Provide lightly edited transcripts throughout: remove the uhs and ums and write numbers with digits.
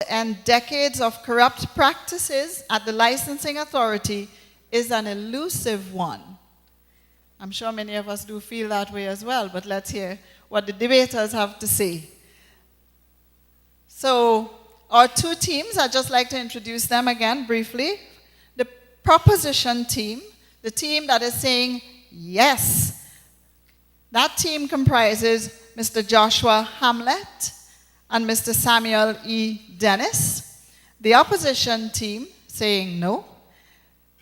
and decades of corrupt practices at the licensing authority is an elusive one. I'm sure many of us do feel that way as well, but let's hear what the debaters have to say. So, our two teams, I'd just like to introduce them again briefly. The proposition team, the team that is saying yes. That team comprises Mr. Joshua Hamlet and Mr. Samuel E. Dennis. The opposition team, saying no,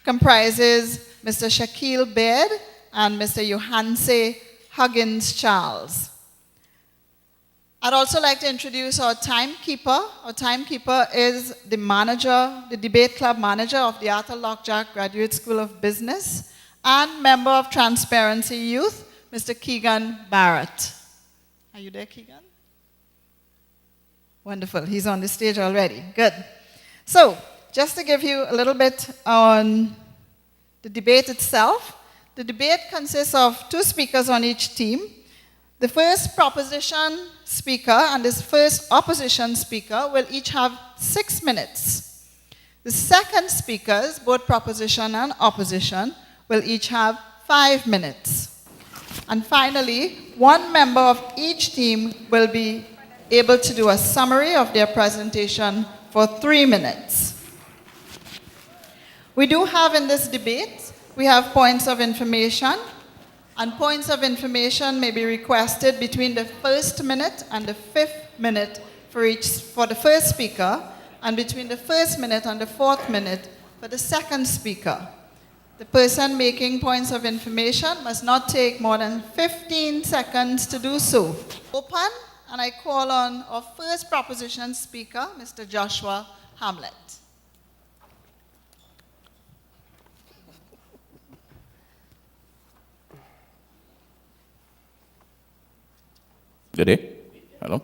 comprises Mr. Shaquille Baird and Mr. Johanse Huggins Charles. I'd also like to introduce our timekeeper. Our timekeeper is the manager, the debate club manager of the Arthur Lockjack Graduate School of Business and member of Transparency Youth, Mr. Keegan Barrett. Are you there, Keegan? Wonderful. He's on the stage already. Good. So, just to give you a little bit on the debate itself, the debate consists of two speakers on each team. The first proposition speaker and this first opposition speaker will each have 6 minutes. The second speakers, both proposition and opposition, will each have 5 minutes. And finally, one member of each team will be able to do a summary of their presentation for 3 minutes. We do have in this debate, we have points of information, and points of information may be requested between the first minute and the 5th minute for the first speaker, and between the 1st minute and the 4th minute for the second speaker. The person making points of information must not take more than 15 seconds to do so. Open, and I call on our first proposition speaker, Mr. Joshua Hamlet. Good day. Hello.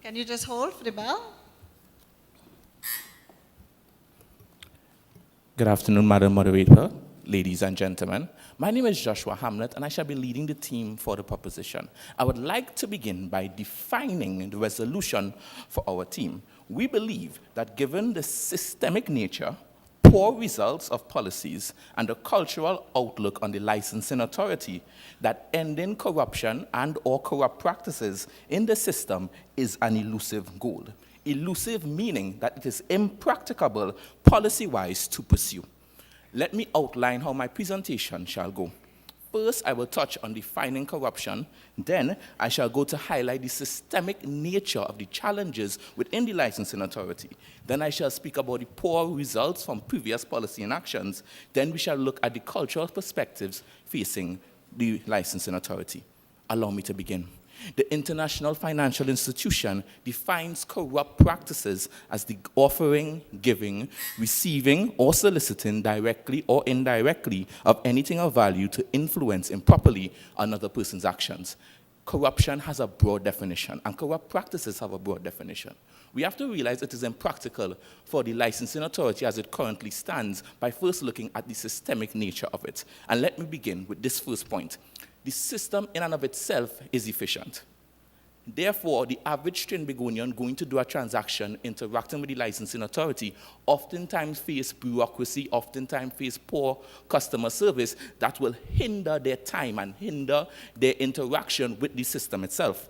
Can you just hold for the bell? Good afternoon, Madam Moderator, ladies and gentlemen. My name is Joshua Hamlet, and I shall be leading the team for the proposition. I would like to begin by defining the resolution for our team. We believe that given the systemic nature, poor results of policies, and the cultural outlook on the licensing authority, that ending corruption and or corrupt practices in the system is an elusive goal. Elusive meaning that it is impracticable policy-wise to pursue. Let me outline how my presentation shall go. First, I will touch on defining corruption. Then, I shall go to highlight the systemic nature of the challenges within the licensing authority. Then I shall speak about the poor results from previous policy and actions. Then we shall look at the cultural perspectives facing the licensing authority. Allow me to begin. The International Financial Institution defines corrupt practices as the offering, giving, receiving, or soliciting directly or indirectly of anything of value to influence improperly another person's actions. Corruption has a broad definition, and corrupt practices have a broad definition. We have to realize it is impractical for the licensing authority as it currently stands by first looking at the systemic nature of it. And let me begin with this first point. The system in and of itself is efficient. Therefore, the average Trinbagonian going to do a transaction interacting with the licensing authority oftentimes face bureaucracy, oftentimes face poor customer service that will hinder their time and hinder their interaction with the system itself.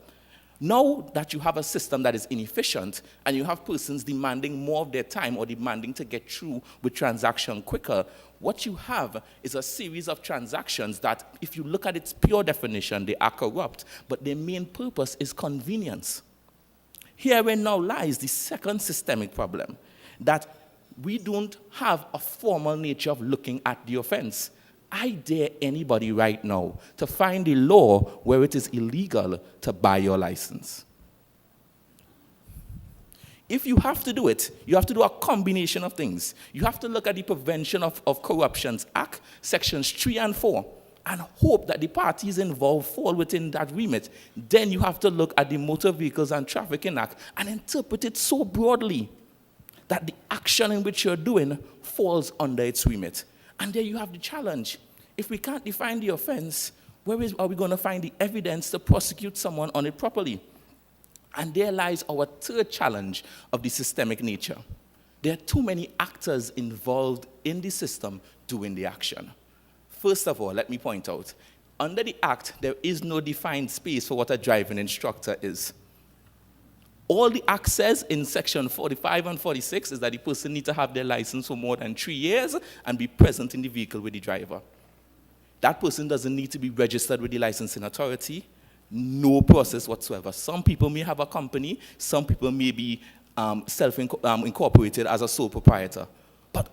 Now that you have a system that is inefficient and you have persons demanding more of their time or demanding to get through with transaction quicker, what you have is a series of transactions that, if you look at its pure definition, they are corrupt, but their main purpose is convenience. Herein now lies the second systemic problem, that we don't have a formal nature of looking at the offense. I dare anybody right now to find a law where it is illegal to buy your license. If you have to do it, you have to do a combination of things. You have to look at the Prevention of Corruptions Act, sections 3 and 4, and hope that the parties involved fall within that remit. Then you have to look at the Motor Vehicles and Trafficking Act and interpret it so broadly that the action in which you're doing falls under its remit. And there you have the challenge. If we can't define the offense, are we going to find the evidence to prosecute someone on it properly? And there lies our third challenge of the systemic nature. There are too many actors involved in the system doing the action. First of all, let me point out, under the Act, there is no defined space for what a driving instructor is. All the Act says in section 45 and 46 is that the person needs to have their license for more than 3 years and be present in the vehicle with the driver. That person doesn't need to be registered with the licensing authority. No process whatsoever. Some people may have a company, some people may be self-incorporated as a sole proprietor. But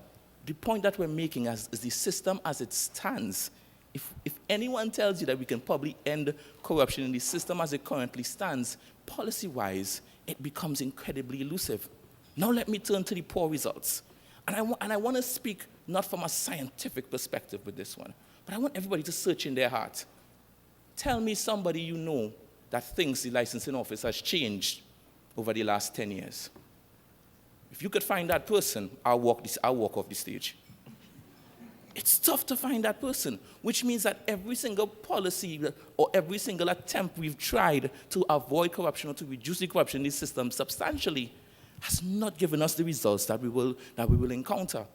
the point that we're making is the system as it stands. If anyone tells you that we can probably end corruption in the system as it currently stands, policy-wise, it becomes incredibly elusive. Now let me turn to the poor results. And I want to speak not from a scientific perspective with this one, but I want everybody to search in their heart. Tell me somebody you know that thinks the licensing office has changed over the last 10 years. If you could find that person, I'll walk off the stage. It's tough to find that person, which means that every single policy or every single attempt we've tried to avoid corruption or to reduce the corruption in the system substantially has not given us the results that we will encounter.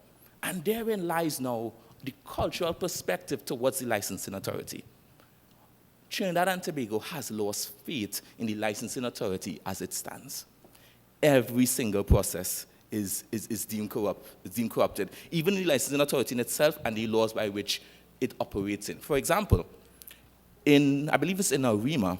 And therein lies now the cultural perspective towards the licensing authority. Trinidad and Tobago has lost faith in the licensing authority as it stands. Every single process is deemed corrupted, even the licensing authority in itself and the laws by which it operates in. For example, I believe it's in Arima,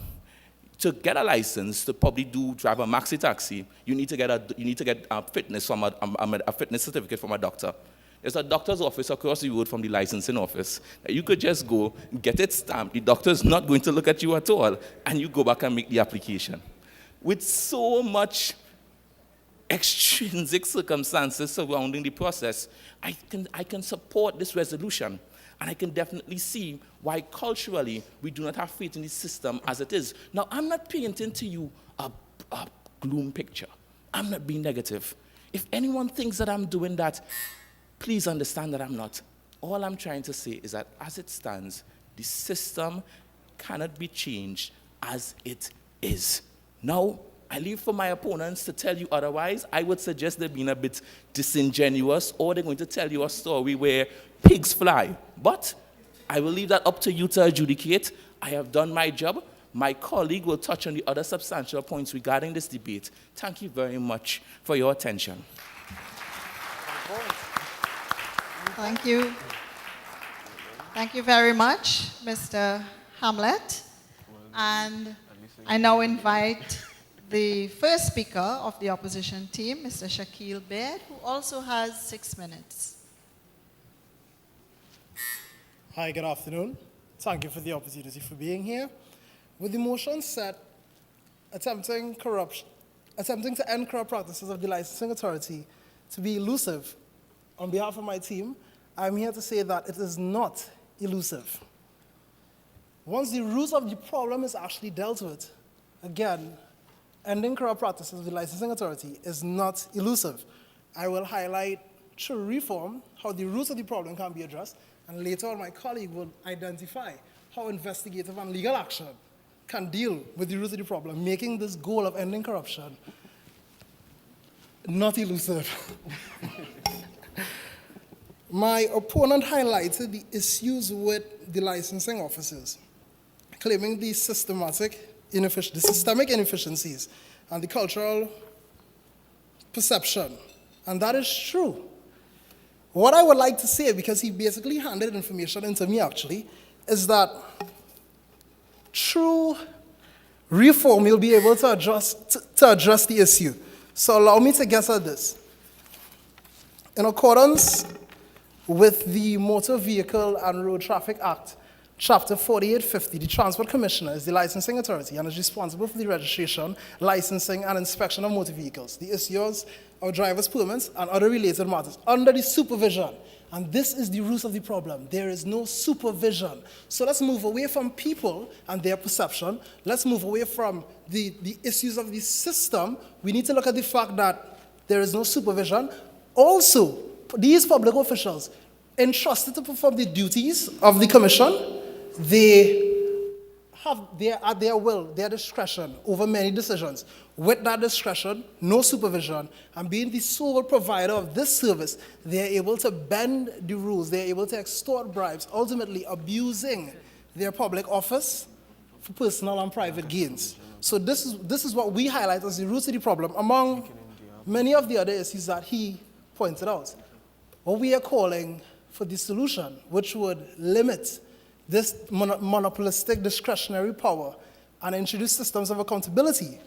to get a license to probably drive a maxi taxi, you need to get a fitness from a fitness certificate from a doctor. There's a doctor's office across the road from the licensing office that you could just go, get it stamped. The doctor's not going to look at you at all, and you go back and make the application. With so much extrinsic circumstances surrounding the process, I can support this resolution, and I can definitely see why culturally we do not have faith in the system as it is. Now, I'm not painting to you a gloom picture. I'm not being negative. If anyone thinks that I'm doing that, please understand that I'm not. All I'm trying to say is that as it stands, the system cannot be changed as it is. Now, I leave for my opponents to tell you otherwise. I would suggest they're being a bit disingenuous, or they're going to tell you a story where pigs fly. But I will leave that up to you to adjudicate. I have done my job. My colleague will touch on the other substantial points regarding this debate. Thank you very much for your attention. Thank you. Thank you very much, Mr. Hamlet. And I now invite the first speaker of the opposition team, Mr. Shakil Baird, who also has 6 minutes. Hi, good afternoon. Thank you for the opportunity for being here. With the motion set, attempting to end corrupt practices of the licensing authority to be elusive, on behalf of my team, I'm here to say that it is not elusive. Once the root of the problem is actually dealt with, again, ending corrupt practices of the licensing authority is not elusive. I will highlight through reform how the root of the problem can be addressed, and later on my colleague will identify how investigative and legal action can deal with the root of the problem, making this goal of ending corruption not elusive. My opponent highlighted the issues with the licensing officers, claiming the systemic inefficiencies and the cultural perception. And that is true. What I would like to say, because he basically handed information into me actually, is that through reform you'll be able to address the issue. So allow me to guess at this. In accordance with the Motor Vehicle and Road Traffic Act, Chapter 4850, the Transport Commissioner is the licensing authority and is responsible for the registration, licensing, and inspection of motor vehicles, the issuance of driver's permits, and other related matters under the supervision. And this is the root of the problem. There is no supervision. So let's move away from people and their perception. Let's move away from the issues of the system. We need to look at the fact that there is no supervision. Also, these public officials entrusted to perform the duties of the commission, they at their will, their discretion over many decisions. With that discretion, no supervision, and being the sole provider of this service, they are able to bend the rules, they are able to extort bribes, ultimately abusing their public office for personal and private gains. So this is what we highlight as the root of the problem, among many of the other issues that he pointed out. What we are calling for the solution, which would limit this monopolistic discretionary power and introduce systems of accountability,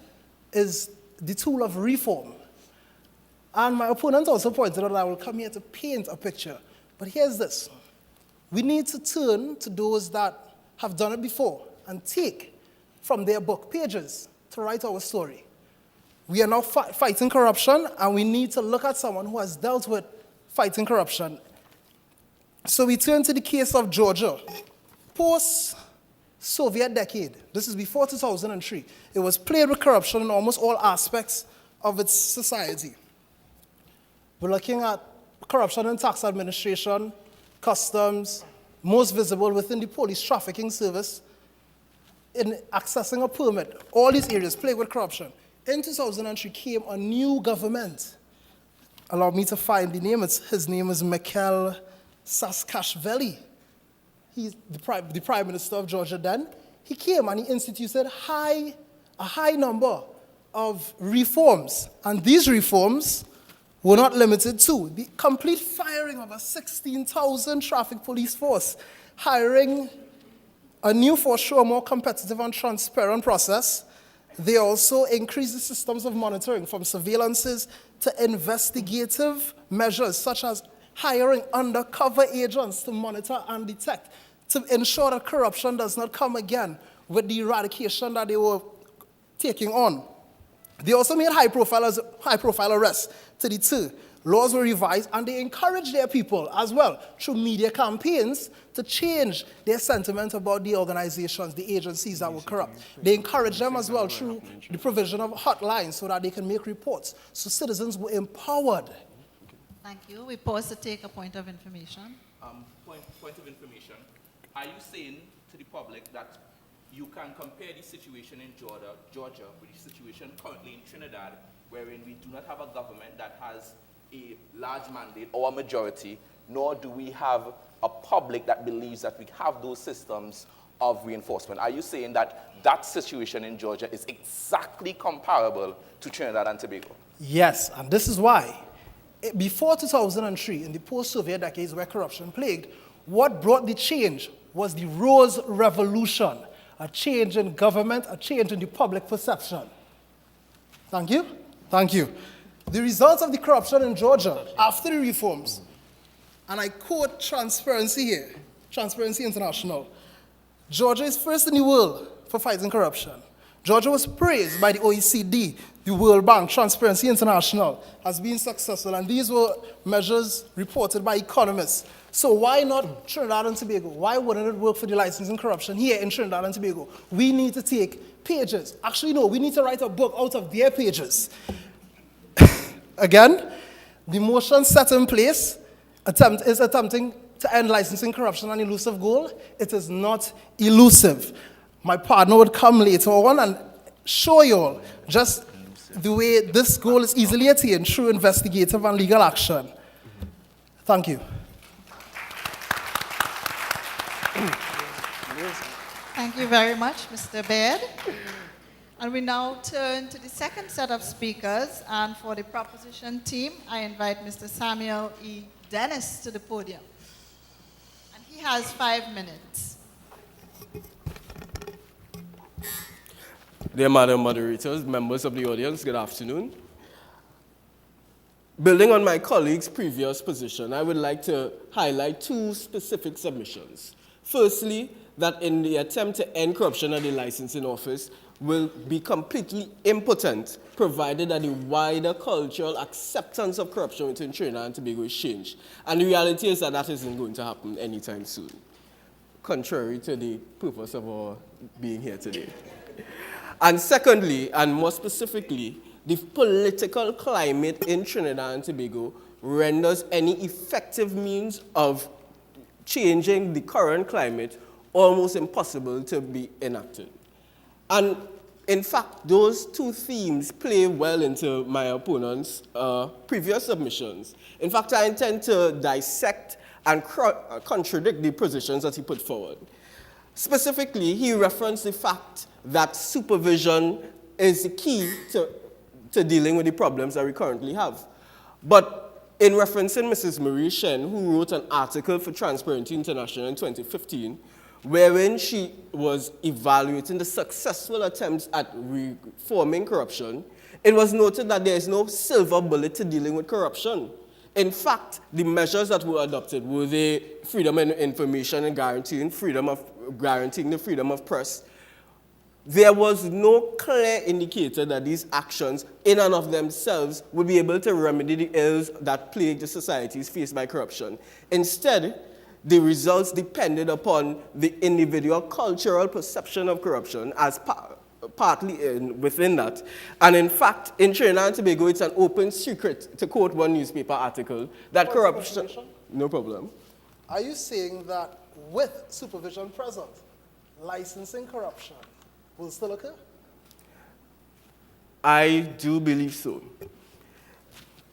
is the tool of reform. And my opponent also pointed out that I will come here to paint a picture. But here's this. We need to turn to those that have done it before and take from their book pages to write our story. We are now fighting corruption, and we need to look at someone who has dealt with fighting corruption. So we turn to the case of Georgia. Post-Soviet decade, this is before 2003, it was plagued with corruption in almost all aspects of its society. We're looking at corruption in tax administration, customs, most visible within the police trafficking service, in accessing a permit, all these areas plagued with corruption. In 2003 came a new government. Allow me to find the name. His name is Mikhail Saakashvili. He's the prime minister of Georgia then. He came and he instituted a high number of reforms. And these reforms were not limited to the complete firing of a 16,000 traffic police force, hiring a new force show a more competitive and transparent process. They also increased the systems of monitoring from surveillances to investigative measures, such as hiring undercover agents to monitor and detect, to ensure that corruption does not come again with the eradication that they were taking on. They also made high-profile arrests to deter. Laws were revised, and they encouraged their people as well through media campaigns to change their sentiment about the organizations, the agencies that were corrupt. They encouraged them as well through the provision of hotlines so that they can make reports. So citizens were empowered. Thank you. We pause to take a point of information. Point of information. Are you saying to the public that you can compare the situation in Georgia with the situation currently in Trinidad, wherein we do not have a government that has a large mandate or a majority, nor do we have a public that believes that we have those systems of reinforcement? Are you saying that that situation in Georgia is exactly comparable to Trinidad and Tobago? Yes, and this is why. Before 2003, in the post-Soviet decades where corruption plagued, what brought the change was the Rose Revolution, a change in government, a change in the public perception. Thank you. Thank you. The results of the corruption in Georgia after the reforms, and I quote Transparency here, Transparency International, Georgia is first in the world for fighting corruption. Georgia was praised by the OECD, the World Bank, Transparency International, as being successful, and these were measures reported by economists. So why not Trinidad and Tobago? Why wouldn't it work for the licensing corruption here in Trinidad and Tobago? We need to take pages. Actually, no, we need to write a book out of their pages. Again, the motion set in place is attempting to end licensing corruption an elusive goal. It is not elusive. My partner would come later on and show you all just the way this goal is easily attained through investigative and legal action. Thank you. Thank you very much, Mr. Baird. And we now turn to the second set of speakers. And for the proposition team, I invite Mr. Samuel E. Dennis to the podium. And he has 5 minutes. Dear Madam Moderators, members of the audience, good afternoon. Building on my colleague's previous position, I would like to highlight two specific submissions. Firstly, that in the attempt to end corruption at the licensing office will be completely impotent, provided that the wider cultural acceptance of corruption within Trinidad and Tobago is changed. And the reality is that that isn't going to happen anytime soon, contrary to the purpose of our being here today. And secondly, and more specifically, the political climate in Trinidad and Tobago renders any effective means of changing the current climate almost impossible to be enacted. And in fact, those two themes play well into my opponent's previous submissions. In fact, I intend to dissect and contradict the positions that he put forward. Specifically, he referenced the fact that supervision is the key to dealing with the problems that we currently have. But in referencing Mrs. Marie Shen, who wrote an article for Transparency International in 2015, wherein she was evaluating the successful attempts at reforming corruption, it was noted that there is no silver bullet to dealing with corruption. In fact, the measures that were adopted were the freedom of information and guaranteeing the freedom of press. There was no clear indicator that these actions, in and of themselves, would be able to remedy the ills that plague the societies faced by corruption. Instead, the results depended upon the individual cultural perception of corruption as partly within that. And in fact, in Trinidad and Tobago, it's an open secret, to quote one newspaper article, that corruption... No problem. Are you saying that with supervision present, licensing corruption will still occur? I do believe so.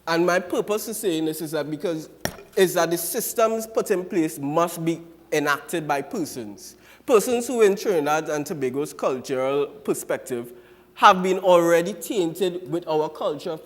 And my purpose in saying this is that the systems put in place must be enacted by persons. Persons who in Trinidad and Tobago's cultural perspective have been already tainted with our culture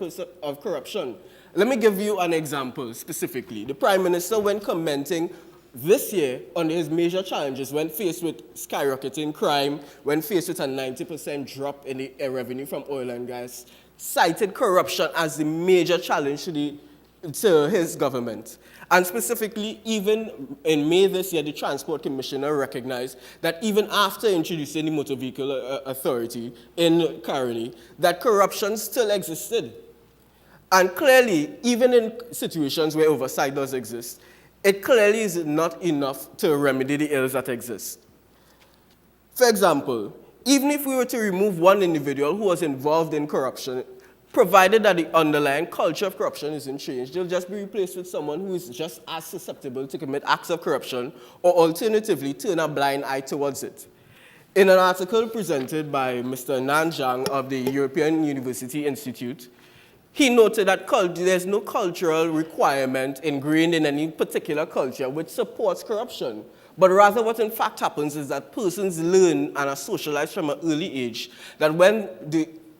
of corruption. Let me give you an example specifically. The Prime Minister, when commenting this year on his major challenges, when faced with skyrocketing crime, when faced with a 90% drop in the revenue from oil and gas, cited corruption as the major challenge to his government. And specifically, even in May this year, the Transport Commissioner recognized that even after introducing the Motor Vehicle Authority in Caroni, that corruption still existed. And clearly, even in situations where oversight does exist, it clearly is not enough to remedy the ills that exist. For example, even if we were to remove one individual who was involved in corruption, provided that the underlying culture of corruption isn't changed, they'll just be replaced with someone who is just as susceptible to commit acts of corruption or alternatively turn a blind eye towards it. In an article presented by Mr. Nan Zhang of the European University Institute, he noted that there's no cultural requirement ingrained in any particular culture which supports corruption. But rather what in fact happens is that persons learn and are socialized from an early age that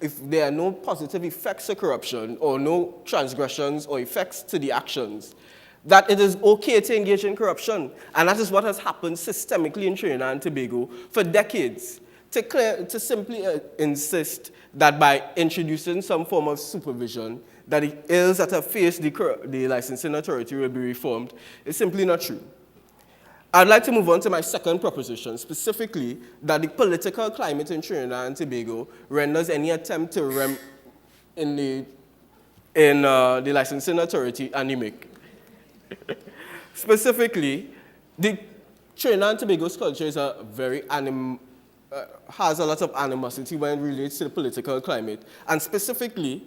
if there are no positive effects of corruption or no transgressions or effects to the actions, that it is okay to engage in corruption. And that is what has happened systemically in Trinidad and Tobago for decades. To simply insist that by introducing some form of supervision, that the ills that have faced the licensing authority will be reformed is simply not true. I'd like to move on to my second proposition, specifically that the political climate in Trinidad and Tobago renders any attempt to in the licensing authority anemic. Specifically, the Trinidad and Tobago's culture is has a lot of animosity when it relates to the political climate. And specifically,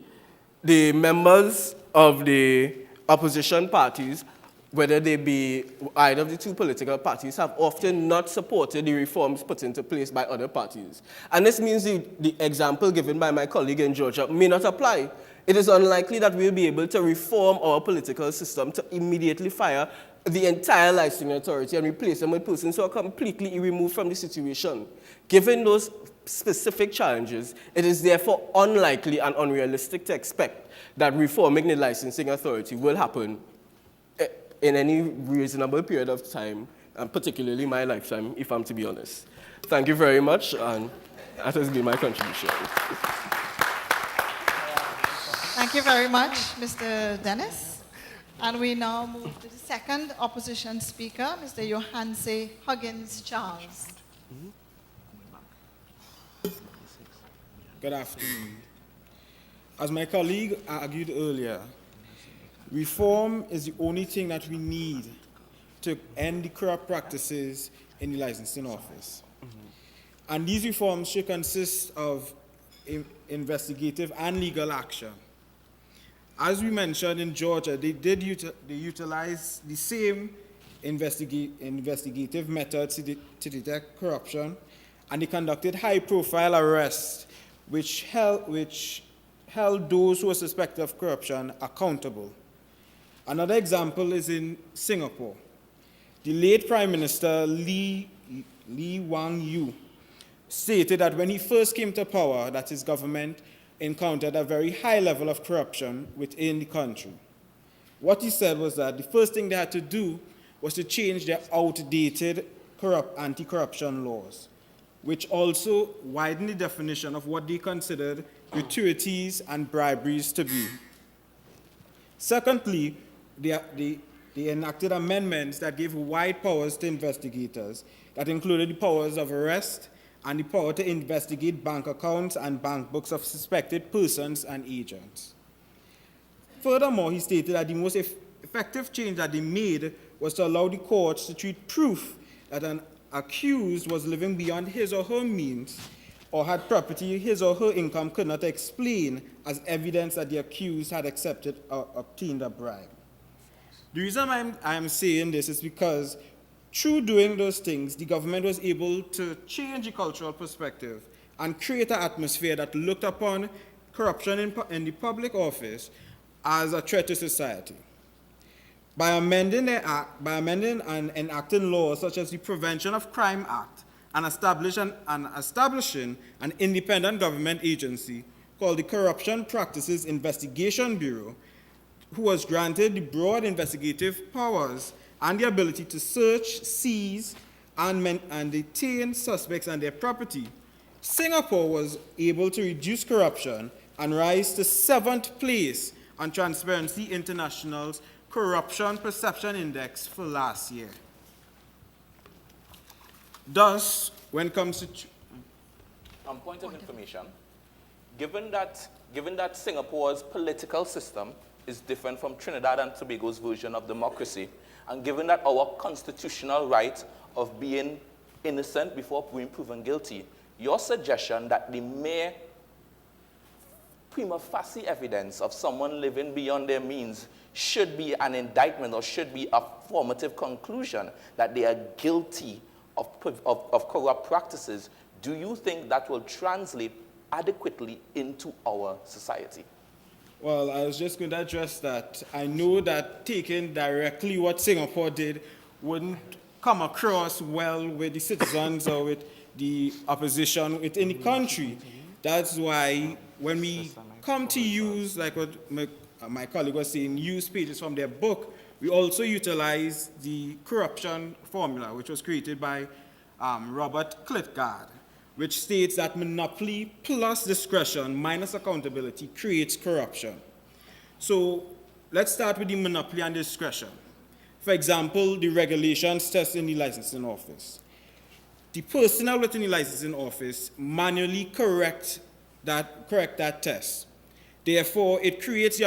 the members of the opposition parties, whether they be either of the two political parties, have often not supported the reforms put into place by other parties. And this means the example given by my colleague in Georgia may not apply. It is unlikely that we'll be able to reform our political system to immediately fire the entire licensing authority and replace them with persons who are completely removed from the situation. Given those specific challenges, it is therefore unlikely and unrealistic to expect that reforming the licensing authority will happen in any reasonable period of time, and particularly my lifetime, if I'm to be honest. Thank you very much, and that has been my contribution. Thank you very much, Mr. Dennis. And we now move to the second opposition speaker, Mr. Johanse Huggins Charles. Good afternoon. As my colleague argued earlier, reform is the only thing that we need to end the corrupt practices in the licensing office. And these reforms should consist of investigative and legal action. As we mentioned in Georgia, they utilize the same investigative methods to detect corruption, and they conducted high-profile arrests which held those who were suspected of corruption accountable. Another example is in Singapore. The late Prime Minister Lee Kuan Yew stated that when he first came to power, that his government encountered a very high level of corruption within the country. What he said was that the first thing they had to do was to change their outdated anti-corruption laws, which also widened the definition of what they considered gratuities and briberies to be. Secondly, they enacted amendments that gave wide powers to investigators that included the powers of arrest and the power to investigate bank accounts and bank books of suspected persons and agents. Furthermore, he stated that the most effective change that they made was to allow the courts to treat proof that an accused was living beyond his or her means or had property his or her income could not explain as evidence that the accused had accepted or obtained a bribe. The reason I'm saying this is because through doing those things, the government was able to change the cultural perspective and create an atmosphere that looked upon corruption in the public office as a threat to society. By amending and enacting laws such as the Prevention of Crime Act and establishing an independent government agency called the Corruption Practices Investigation Bureau, who was granted the broad investigative powers and the ability to search, seize, and detain suspects and their property, Singapore was able to reduce corruption and rise to 7th place on Transparency International's Corruption Perception Index for last year. Thus, when it comes to... Point of information, given that Singapore's political system is different from Trinidad and Tobago's version of democracy, and given that our constitutional right of being innocent before being proven guilty, your suggestion that the mere prima facie evidence of someone living beyond their means should be an indictment or should be a formative conclusion that they are guilty of corrupt practices, do you think that will translate adequately into our society? Well, I was just going to address that. I know that taking directly what Singapore did wouldn't come across well with the citizens or with the opposition within the country. That's why when we come to use, like what my colleague was saying, use pages from their book, we also utilize the corruption formula, which was created by Robert Klitgard, which states that monopoly plus discretion minus accountability creates corruption. So let's start with the monopoly and discretion. For example, the regulations test in the licensing office. The personnel within the licensing office manually correct that test. Therefore, it creates the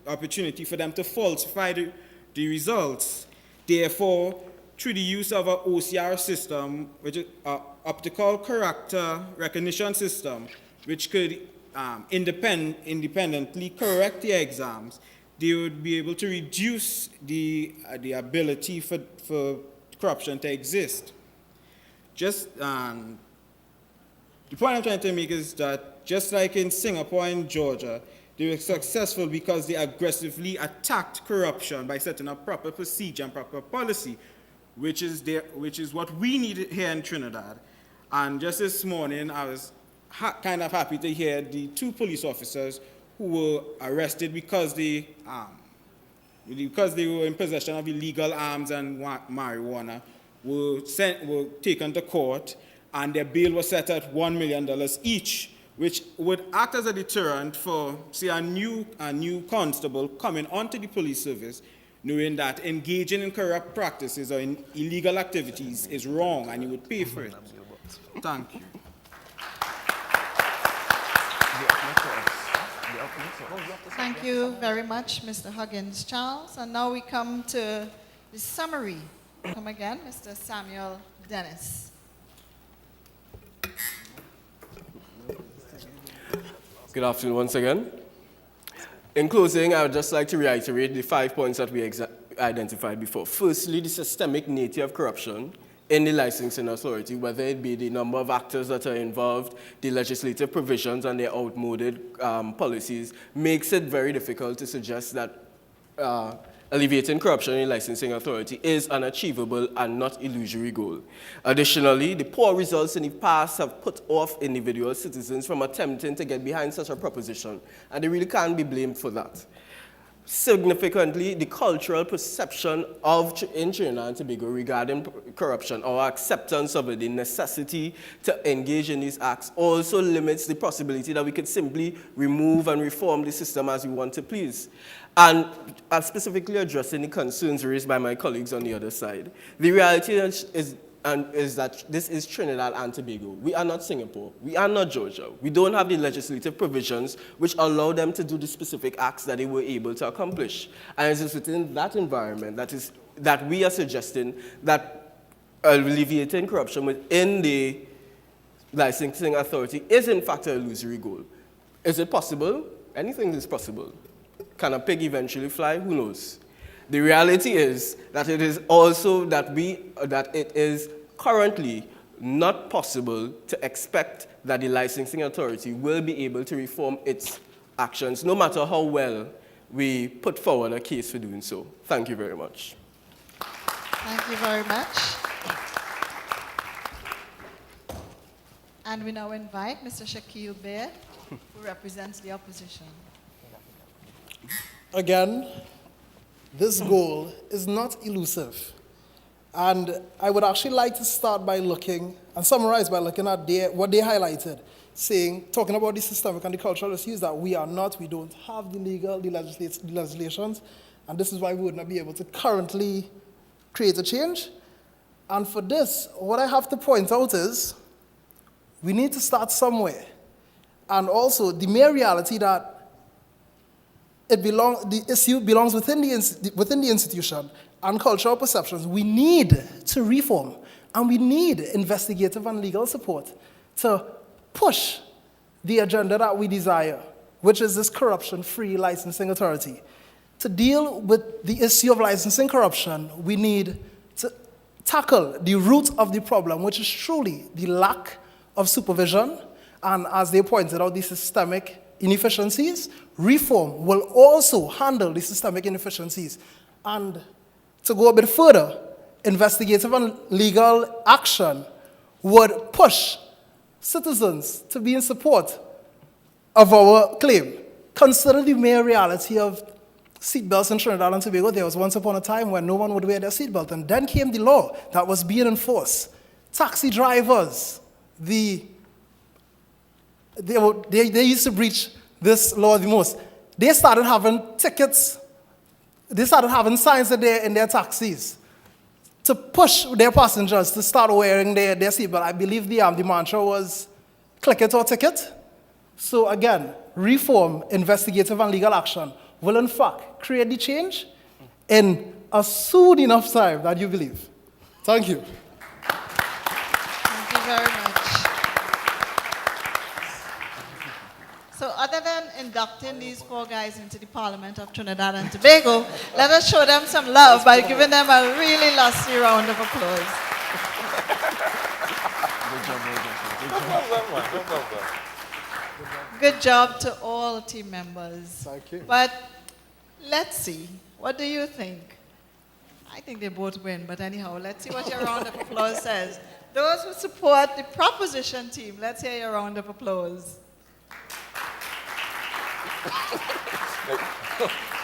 opportunity for them to falsify the results. Therefore, through the use of an OCR system, which is an optical character recognition system, which could independently correct the exams, they would be able to reduce the ability for corruption to exist. Just the point I'm trying to make is that just like in Singapore and Georgia, they were successful because they aggressively attacked corruption by setting up proper procedure and proper policy, which is what we need here in Trinidad. And just this morning, I was kind of happy to hear the 2 police officers who were arrested because they were in possession of illegal arms and marijuana were taken to court, and their bail was set at $1 million each, which would act as a deterrent for, say, a new constable coming onto the police service, knowing that engaging in corrupt practices or in illegal activities is wrong, and you would pay for it. Thank you. Thank you very much, Mr. Huggins Charles. And now we come to the summary. Come again, Mr. Samuel Dennis. Good afternoon once again. In closing, I would just like to reiterate the 5 points that we identified before. Firstly, the systemic nature of corruption in the licensing authority, whether it be the number of actors that are involved, the legislative provisions and their outmoded policies, makes it very difficult to suggest that alleviating corruption in the licensing authority is an achievable and not illusory goal. Additionally, the poor results in the past have put off individual citizens from attempting to get behind such a proposition, and they really can't be blamed for that. Significantly, the cultural perception in Trinidad and Tobago regarding corruption, or acceptance of it, the necessity to engage in these acts, also limits the possibility that we could simply remove and reform the system as we want to please. And I'm specifically addressing the concerns raised by my colleagues on the other side. The reality is that this is Trinidad and Tobago. We are not Singapore. We are not Georgia. We don't have the legislative provisions which allow them to do the specific acts that they were able to accomplish. And it is within that environment that we are suggesting that alleviating corruption within the licensing authority is in fact an illusory goal. Is it possible? Anything is possible. Can a pig eventually fly? Who knows? The reality is that it is also that it is currently not possible to expect that the licensing authority will be able to reform its actions, no matter how well we put forward a case for doing so. Thank you very much. Thank you very much. And we now invite Mr. Shakil Baird, who represents the opposition. Again, this goal is not elusive. And I would actually like to start by looking, and summarize by looking at what they highlighted, talking about the systemic and the cultural issues that we don't have the legislations, and this is why we would not be able to currently create a change. And for this, what I have to point out is, we need to start somewhere. And also, the mere reality that the issue belongs within the institution and cultural perceptions. We need to reform, and we need investigative and legal support to push the agenda that we desire, which is this corruption-free licensing authority. To deal with the issue of licensing corruption, we need to tackle the root of the problem, which is truly the lack of supervision, and as they pointed out, the systemic inefficiencies. Reform will also handle the systemic inefficiencies. And to go a bit further, investigative and legal action would push citizens to be in support of our claim. Consider the mere reality of seatbelts in Trinidad and Tobago. There was once upon a time when no one would wear their seatbelt, and then came the law that was being enforced. Taxi drivers, they used to breach this law the most. They started having tickets. They started having signs in their taxis to push their passengers to start wearing their seatbelt. I believe the mantra was click it or ticket. So again, reform, investigative and legal action will in fact create the change in a soon enough time that you believe. Thank you. Thank you very much. So other than inducting these four guys into the Parliament of Trinidad and Tobago, let us show them some love by giving them a really lusty round of applause. Good job to all team members. Thank you. But let's see, what do you think? I think they both win, but anyhow, let's see what your round of applause says. Those who support the proposition team, let's hear your round of applause.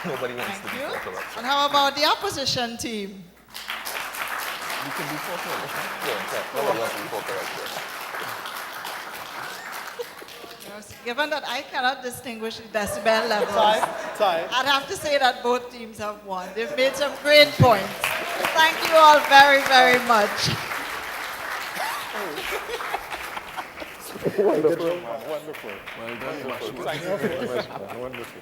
Nobody wants Thank to you. be corrupt. And how about the opposition team? You can be for corrupt. Yeah, nobody wants to be for corrupt. Yes, given that I cannot distinguish the decibel levels, Time. I'd have to say that both teams have won. They've made some great points. Thank you all very, very much. Wonderful. Well done, Thank you very much. Wonderful.